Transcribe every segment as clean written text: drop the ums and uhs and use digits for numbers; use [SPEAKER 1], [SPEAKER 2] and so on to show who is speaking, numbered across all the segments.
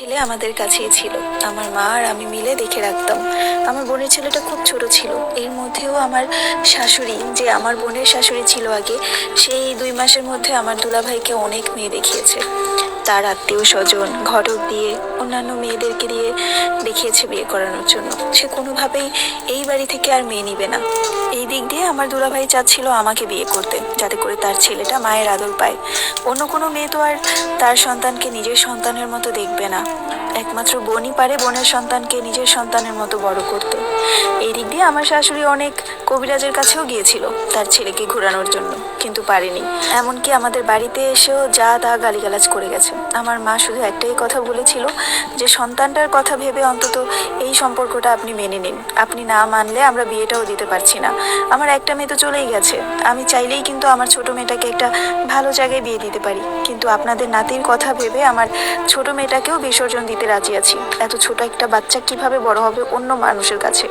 [SPEAKER 1] ছেলে আমাদের কাছেই ছিল। আমার মা আর আমি মিলে দেখে রাখতাম। আমার বোনের ছেলেটা খুব ছোট ছিল। এর মধ্যেও আমার শাশুড়ি, যে আমার বোনের শাশুড়ি ছিল আগে, সেই 2 মাসের মধ্যে আমার দুলাভাইকে অনেক মেয়ে দেখিয়েছে। তার আত্মীয় স্বজন, ঘটক দিয়ে, অন্যান্য মেয়েদেরকে দিয়ে দেখিয়েছে বিয়ে করানোর জন্য। সে কোনোভাবেই এই বাড়ি থেকে আর মেয়ে নিবে না। এই দিক দিয়ে আমার দুলাভাই চাচ্ছিল আমাকে বিয়ে করতে, যাতে করে তার ছেলেটা মায়ের আদর পায়। অন্য কোনো মেয়ে তো আর তার সন্তানকে নিজের সন্তানের মতো দেখবে না। একমাত্র বোনই পারে বোনের সন্তানকে নিজের সন্তানের মতো বড় করতে। এই দিক দিয়ে আমার শাশুড়ি অনেক কবিরাজের কাছেও গিয়েছিল তার ছেলেকে ঘোরানোর জন্য, কিন্তু পারেনি। এমনকি আমাদের বাড়িতে এসেও যা তা গালিগালাজ করে গেছে। আমার মা শুধু একটাই কথা বলেছিল যে সন্তানটার কথা ভেবে অন্তত এই সম্পর্কটা আপনি মেনে নিন। আপনি না মানলে আমরা বিয়েটাও দিতে পারছি না। আমার একটা মেয়ে তো চলেই গেছে। আমি চাইলেই কিন্তু আমার ছোট মেয়েটাকে একটা ভালো জায়গায় বিয়ে দিতে পারি, কিন্তু আপনাদের নাতির কথা ভেবে আমার ছোট মেয়েটাকেও বিসর্জন দিতে রাজি আছি। এত ছোট একটা বাচ্চা কিভাবে বড় হবে অন্য মানুষের কাছে?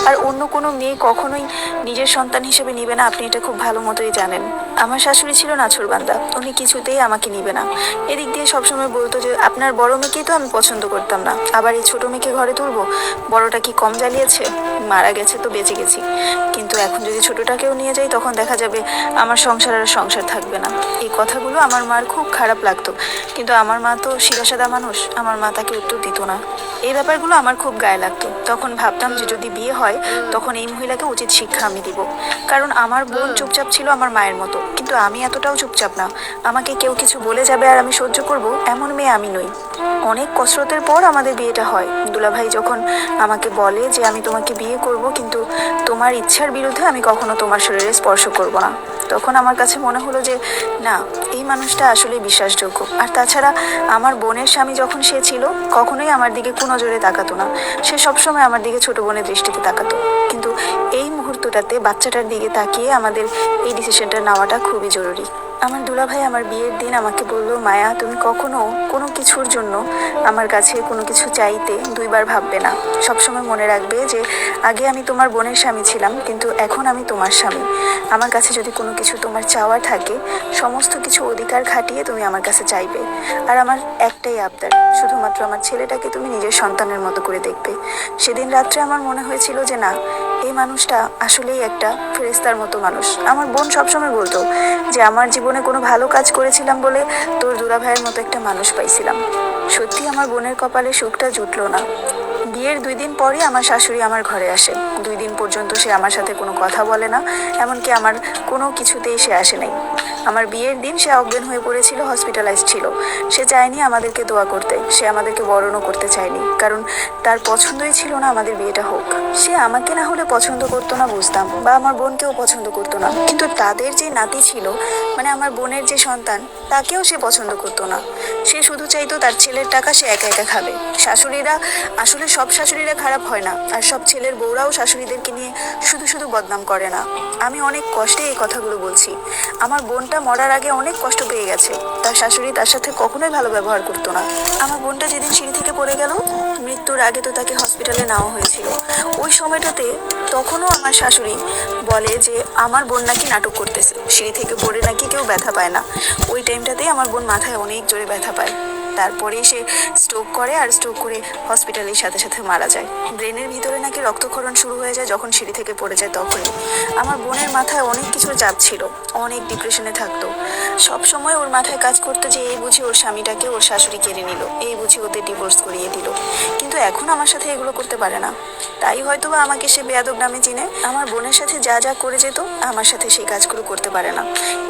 [SPEAKER 1] আর অন্য কোনো মেয়ে কখনোই নিজের সন্তান হিসেবে নিবে না, আপনি এটা খুব ভালো মতোই জানেন। আমার শাশুড়ি ছিল নাছোড়বান্দা, উনি কিছুতেই আমাকে নিবে না। এদিক দিয়ে সবসময় বলতো যে আপনার বড় মেয়েকেই তো আমি পছন্দ করতাম না, আবার এই ছোট মেয়েকে ঘরে তুলবো? বড়টা কি কম জ্বালিয়েছে? মারা গেছে তো বেঁচে গেছি, কিন্তু এখন যদি ছোটটাকেও নিয়ে যাই তখন দেখা যাবে আমার সংসার আর সংসার থাকবে না। এই কথাগুলো আমার মার খুব খারাপ লাগতো, কিন্তু আমার মা তো সিধাসাদা মানুষ, আমার মা তাকে উত্তর দিত না। এই ব্যাপারগুলো আমার খুব গায়ে লাগতো। তখন ভাবতাম যে যদি বিয়ে হয় তখন এই মহিলাকে উচিত শিক্ষা আমি দিব, কারণ আমার বোন চুপচাপ ছিল আমার মায়ের মতো, কিন্তু আমি এতটাও চুপচাপ না। আমাকে কেউ কিছু বলে যাবে আর আমি সহ্য করব, এমন মেয়ে আমি নই। অনেক কসরতের পর আমাদের বিয়েটা হয়। দুলাভাই যখন আমাকে বলে যে আমি তোমাকে বিয়ে করব, কিন্তু তোমার ইচ্ছার বিরুদ্ধে আমি কখনো তোমার শরীরে স্পর্শ করব না, তখন আমার কাছে মনে হলো যে না, এই মানুষটা আসলেই বিশ্বাসযোগ্য। আর তাছাড়া আমার বোনের স্বামী যখন সে ছিল, কখনোই আমার দিকে নজরে তাকাতো না। সে সবসময় আমার দিকে ছোট বোনের দৃষ্টিতে তাকাতো, কিন্তু এই মুহূর্তটাতে বাচ্চাটার দিকে তাকিয়ে আমাদের এই ডিসিশনটা নেওয়াটা খুবই জরুরি। আমার দুলাভাই আমার বিয়ের দিন আমাকে বলল, মায়া, তুমি কখনো কোনো কিছুর জন্য আমার কাছে কোনো কিছু চাইতে 2বার ভাববে না। সবসময় মনে রাখবে যে আগে আমি তোমার বোনের স্বামী ছিলাম, কিন্তু এখন আমি তোমার স্বামী। আমার কাছে যদি কোনো কিছু তোমার চাওয়ার থাকে, সমস্ত কিছু অধিকার খাটিয়ে তুমি আমার কাছে চাইবে। আর আমার একটাই আবদার, শুধুমাত্র আমার ছেলেটাকে তুমি নিজের সন্তানের মতো করে দেখবে। সেদিন রাত্রে আমার মনে হয়েছিল যে না, এই মানুষটা আসলেই একটা ফেরেশতার মতো মানুষ। আমার বোন সবসময় বলতো যে আমার জীবনে কোনো ভালো কাজ করেছিলাম বলে তোর দুলাভাইয়ের মতো একটা মানুষ পাইছিলাম। সত্যি আমার বোনের কপালে সুখটা জুটলো না। বিয়ের 2 দিন পরে আমার শাশুড়ি আমার ঘরে আসে। 2 দিন পর্যন্ত সে আমার সাথে কোনো কথা বলে না, এমনকি আমার কোনো কিছুতেই সে আসে নাই। আমার বিয়ের দিন সে অজ্ঞান হয়ে পড়েছিল, হসপিটালাইজ ছিল। সে চায়নি আমাদেরকে দোয়া করতে, সে আমাদেরকে বরণও করতে চায়নি, কারণ তার পছন্দই ছিল না আমাদের বিয়েটা হোক। সে আমাকে না হলে পছন্দ করতো না বুঝতাম, বা আমার বোনকেও পছন্দ করতো না, কিন্তু তাদের যে নাতি ছিল, মানে আমার বোনের যে সন্তান, তাকেও সে পছন্দ করতো না। সে শুধু চাইতো তার ছেলের টাকা সে একা একা খাবে। শাশুড়িরা, আসলে সব শাশুড়িরা খারাপ হয় না, আর সব ছেলের বউরাও শাশুড়িদেরকে নিয়ে শুধু শুধু বদনাম করে না। আমি অনেক কষ্টে এই কথাগুলো বলছি। আমার বোনটা মরার আগে অনেক কষ্ট পেয়ে গেছে, তার শাশুড়ি তার সাথে কখনোই ভালো ব্যবহার করতো না। আমার বোনটা যেদিন সিঁড়ি থেকে পড়ে গেল, মৃত্যুর আগে তো তাকে হসপিটালে নেওয়া হয়েছিল, ওই সময়টাতে তখনও আমার শাশুড়ি বলে যে আমার বোন নাকি নাটক করতেছে, সিঁড়ি থেকে পড়ে নাকি কেউ ব্যথা পায় না। ওই টাইমটাতেই আমার বোন মাথায় অনেক জোরে ব্যথা পায়। তারপরেই সে স্ট্রোক করে, আর স্ট্রোক করে হসপিটালের সাথে সাথে মারা যায়। ব্রেনের ভিতরে নাকি রক্তক্ষরণ শুরু হয়ে যায় যখন সিঁড়ি থেকে পড়ে যায় তখনই। আমার বোনের মাথায় অনেক কিছুর চাপ ছিল, অনেক ডিপ্রেশনে থাকতো। সব সময় ওর মাথায় কাজ করতো যে এই বুঝি ওর স্বামীটাকে ওর শাশুড়ি কেড়ে নিল, এই বুঝি ওদের ডিভোর্স করিয়ে দিল। কিন্তু এখন আমার সাথে এগুলো করতে পারে না, তাই হয়তো বা আমাকে সে বেয়াদব নামে চিনে। আমার বোনের সাথে যা যা করে যেত, আমার সাথে সেই কাজগুলো করতে পারে না।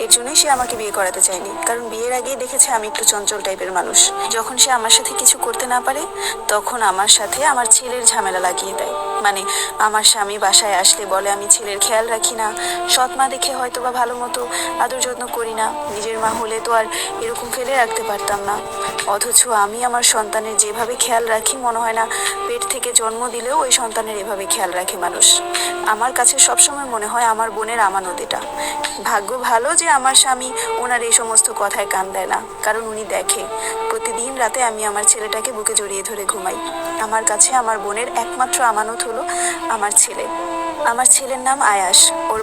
[SPEAKER 1] এর জন্যই সে আমাকে বিয়ে করাতে চায়নি, কারণ বিয়ের আগেই দেখেছে আমি একটু চঞ্চল টাইপের মানুষ। যখন সে আমার সাথে কিছু করতে না পারে, তখন আমার সাথে আমার ছেলের ঝামেলা লাগিয়ে দেয়। মানে আমার স্বামী বাসায় আসলে বলে আমি ছেলের খেয়াল রাখি না, সৎ মা দেখে হয়তো বা ভালো মতো আদর যত্ন করি না। নিজের মা হলে তো আর এরকম ফেলে রাখতে পারতাম না, অথচ আমি আমার সন্তানের যেভাবে খেয়াল রাখি, মনে হয় না পেট থেকে জন্ম দিলেও ওই সন্তানের এভাবে খেয়াল রাখে মানুষ। আমার কাছে সবসময় মনে হয় আমার বোনের আমানত এটা। ভাগ্য ভালো যে আমার স্বামী ওনার এই সমস্ত কথায় কান দেয় না, কারণ উনি দেখে প্রতিদিন রাতে আমি আমার ছেলেটাকে বুকে জড়িয়ে ধরে ঘুমাই। আমার কাছে আমার বোনের একমাত্র আমানত হলো আমার ছেলে। আমার ছেলের নাম আয়াস। ওর